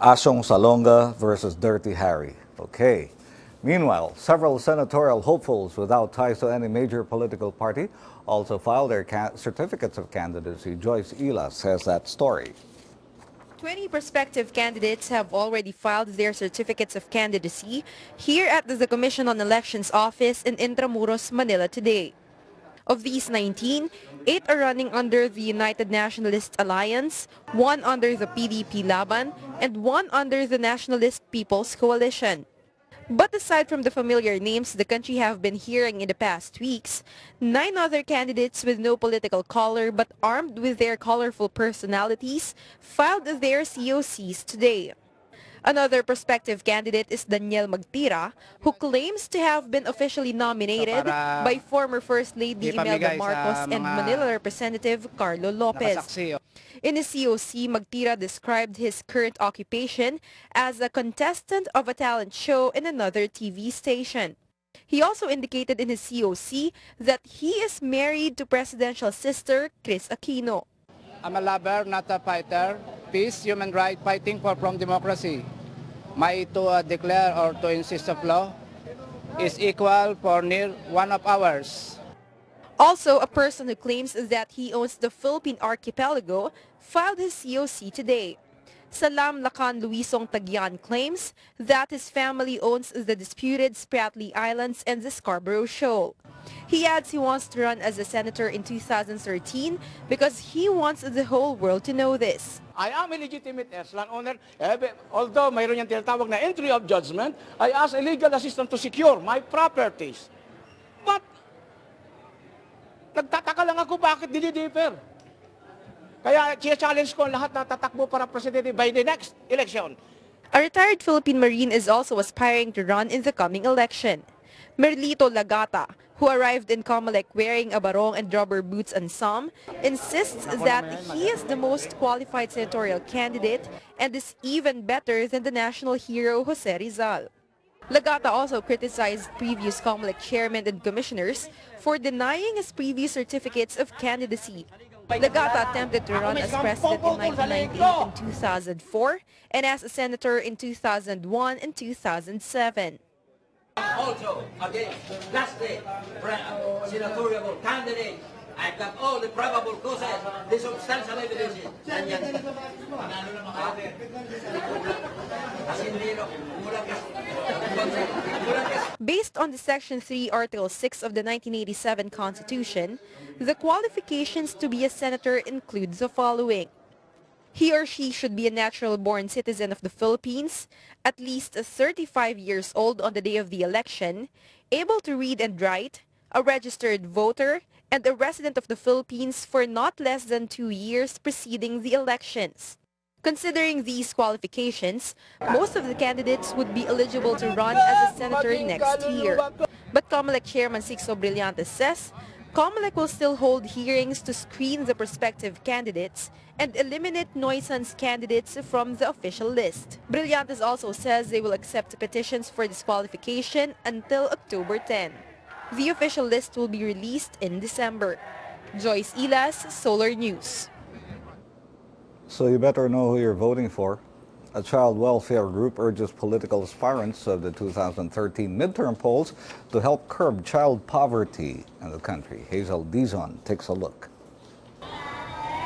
Asong Salonga versus Dirty Harry. Okay. Meanwhile, several senatorial hopefuls without ties to any major political party also filed their certificates of candidacy. Joyce Ilas has that story. 20 prospective candidates have already filed their certificates of candidacy here at the Commission on Elections office in Intramuros, Manila today. Of these 19, 8 are running under the United Nationalist Alliance, 1 under the PDP Laban, and 1 under the Nationalist People's Coalition. But aside from the familiar names the country have been hearing in the past weeks, 9 other candidates with no political color but armed with their colorful personalities filed their COCs today. Another prospective candidate is Daniel Magtira, who claims to have been officially nominated by former First Lady Imelda Marcos and Manila Representative Carlo Lopez. In his COC, Magtira described his current occupation as a contestant of a talent show in another TV station. He also indicated in his COC that he is married to presidential sister Chris Aquino. I'm a lover, not a fighter. Peace, human rights, fighting for from democracy. My to declare or to insist of law is equal for near one of ours. Also, a person who claims that he owns the Philippine archipelago filed his COC today. Salam Lacan Luisong Tagyan claims that his family owns the disputed Spratly Islands and the Scarborough Shoal. He adds he wants to run as a senator in 2013 because he wants the whole world to know this. I am a legitimate landowner. Although mayroon yung tinatawag na entry of judgment, I ask a legal assistance to secure my properties. But, nagtataka lang ako bakit dinidiper. Kaya challenge ko ang lahat na tatakbo para presidente by the next election. A retired Philippine Marine is also aspiring to run in the coming election. Merlito Lagata, who arrived in Comelec wearing a barong and rubber boots and some, insists that he is the most qualified senatorial candidate and is even better than the national hero Jose Rizal. Lagata also criticized previous Comelec chairmen and commissioners for denying his previous certificates of candidacy. Lagata attempted to run as president in 1998 and 2004 and as a senator in 2001 and 2007. Also, again, last day, senatorial candidate, I've got all the probable causes, the substantial evidence. Based on the Section 3, Article 6 of the 1987 Constitution, the qualifications to be a senator include the following. He or she should be a natural-born citizen of the Philippines, at least 35 years old on the day of the election, able to read and write, a registered voter, and a resident of the Philippines for not less than 2 years preceding the elections. Considering these qualifications, most of the candidates would be eligible to run as a senator next year. But Comelec Chairman Sixto Brillantes says Comelec will still hold hearings to screen the prospective candidates and eliminate nuisance candidates from the official list. Brillantes also says they will accept petitions for disqualification until October 10. The official list will be released in December. Joyce Ilas, Solar News. So you better know who you're voting for. A child welfare group urges political aspirants of the 2013 midterm polls to help curb child poverty in the country. Hazel Dizon takes a look.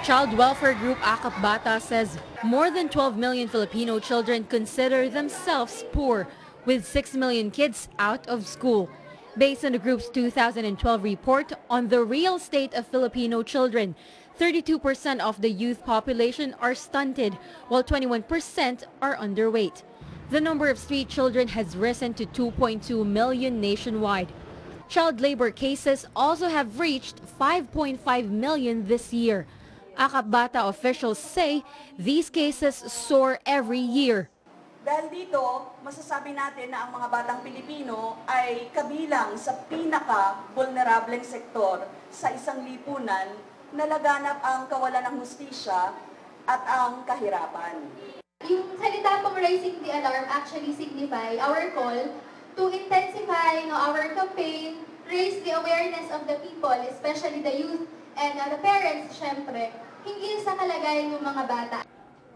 Child welfare group Akap Bata says more than 12 million Filipino children consider themselves poor, with 6 million kids out of school. Based on the group's 2012 report on the real state of Filipino children, 32% of the youth population are stunted, while 21% are underweight. The number of street children has risen to 2.2 million nationwide. Child labor cases also have reached 5.5 million this year. Akap Bata officials say these cases soar every year. Dahil dito, masasabi natin na ang mga batang Pilipino ay kabilang sa pinaka-vulnerableng sektor sa isang lipunan na laganap ang kawalan ng hustisya at ang kahirapan. Yung salita pong raising the alarm actually signify our call to intensify our campaign, raise the awareness of the people, especially the youth and the parents, syempre, hinggil sa kalagayan ng mga bata.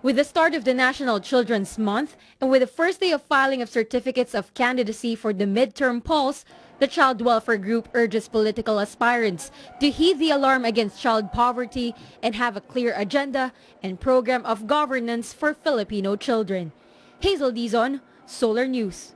With the start of the National Children's Month and with the first day of filing of certificates of candidacy for the midterm polls, the Child Welfare Group urges political aspirants to heed the alarm against child poverty and have a clear agenda and program of governance for Filipino children. Hazel Dizon, Solar News.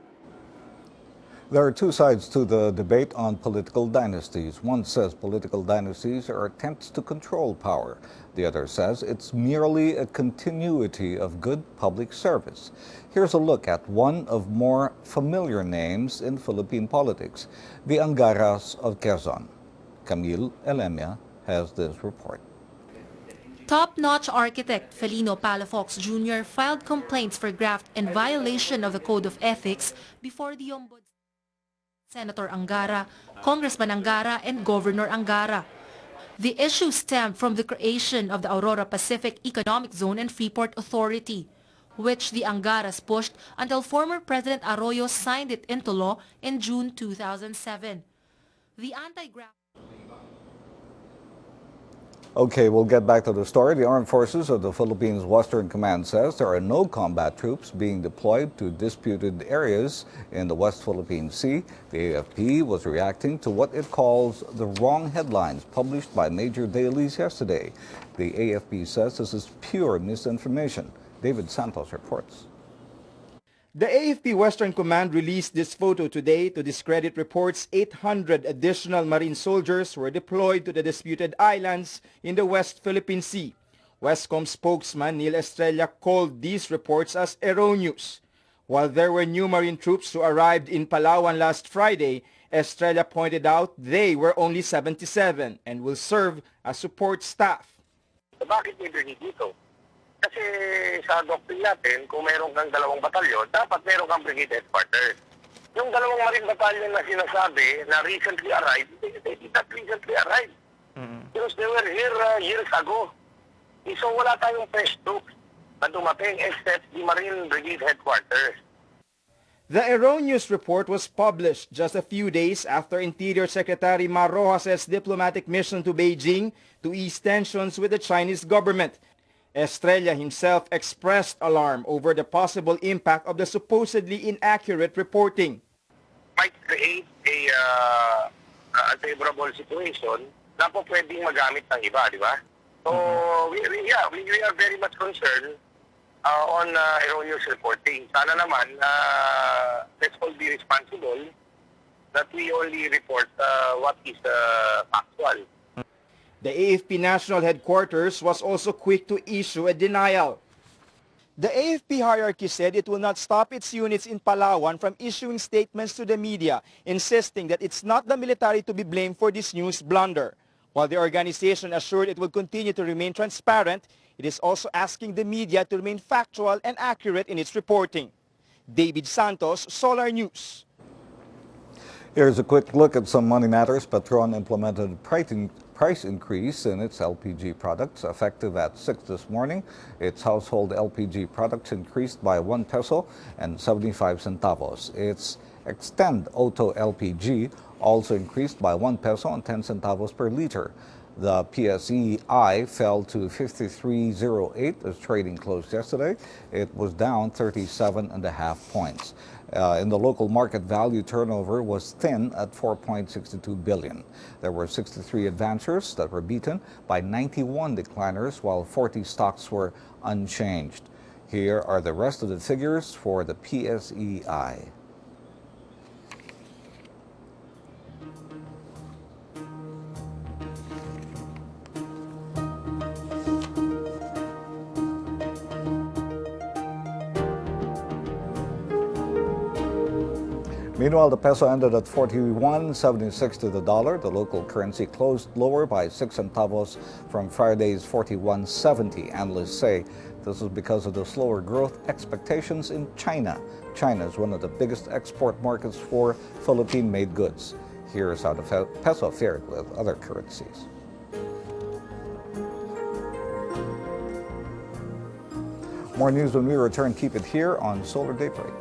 There are two sides to the debate on political dynasties. One says political dynasties are attempts to control power. The other says it's merely a continuity of good public service. Here's a look at one of more familiar names in Philippine politics, the Angaras of Quezon. Camille Elemia has this report. Top-notch architect Felino Palafox Jr. filed complaints for graft and violation of the Code of Ethics before the Ombudsman, Senator Angara, Congressman Angara, and Governor Angara. The issue stemmed from the creation of the Aurora Pacific Economic Zone and Freeport Authority, which the Angaras pushed until former President Arroyo signed it into law in June 2007. The anti-graft Okay, we'll get back to the story. The Armed Forces of the Philippines Western Command says there are no combat troops being deployed to disputed areas in the West Philippine Sea. The AFP was reacting to what it calls the wrong headlines published by major dailies yesterday. The AFP says this is pure misinformation. David Santos reports. The AFP Western Command released this photo today to discredit reports 800 additional Marine soldiers were deployed to the disputed islands in the West Philippine Sea. Westcom spokesman Neil Estrella called these reports as erroneous. While there were new Marine troops who arrived in Palawan last Friday, Estrella pointed out they were only 77 and will serve as support staff. Bakit may brigade dito? Kasi sa doctrine natin, kung meron kang dalawang batalyon, dapat meron kang brigade headquarters. Yung dalawang Marine battalion na sinasabi na recently arrived, they did not recently arrive. Because they were here years ago. So wala tayong fresh troops na dumating except the Marine Brigade headquarters. The erroneous report was published just a few days after Interior Secretary Mar Rojas' diplomatic mission to Beijing to ease tensions with the Chinese government. Estrella himself expressed alarm over the possible impact of the supposedly inaccurate reporting. Might create a unfavorable situation na po pwedeng magamit ng iba, di ba? So, we are very much concerned on erroneous reporting. Sana naman, let's all be responsible that we only report what is factual. The AFP National Headquarters was also quick to issue a denial. The AFP hierarchy said it will not stop its units in Palawan from issuing statements to the media, insisting that it's not the military to be blamed for this news blunder. While the organization assured it will continue to remain transparent, it is also asking the media to remain factual and accurate in its reporting. David Santos, Solar News. Here's a quick look at some money matters. Petron implemented price increase in its LPG products effective at 6 this morning. Its household LPG products increased by 1 peso and 75 centavos. Its Extend Auto LPG also increased by 1 peso and 10 centavos per liter. The PSEI fell to 53.08 as trading closed yesterday. It was down 37.5 points. In the local market, value turnover was thin at 4.62 billion. There were 63 advancers that were beaten by 91 decliners, while 40 stocks were unchanged. Here are the rest of the figures for the PSEI. Meanwhile, the peso ended at 41.76 to the dollar. The local currency closed lower by 6 centavos from Friday's 41.70. Analysts say this is because of the slower growth expectations in China. China is one of the biggest export markets for Philippine-made goods. Here's how the peso fared with other currencies. More news when we return. Keep it here on Solar Daybreak.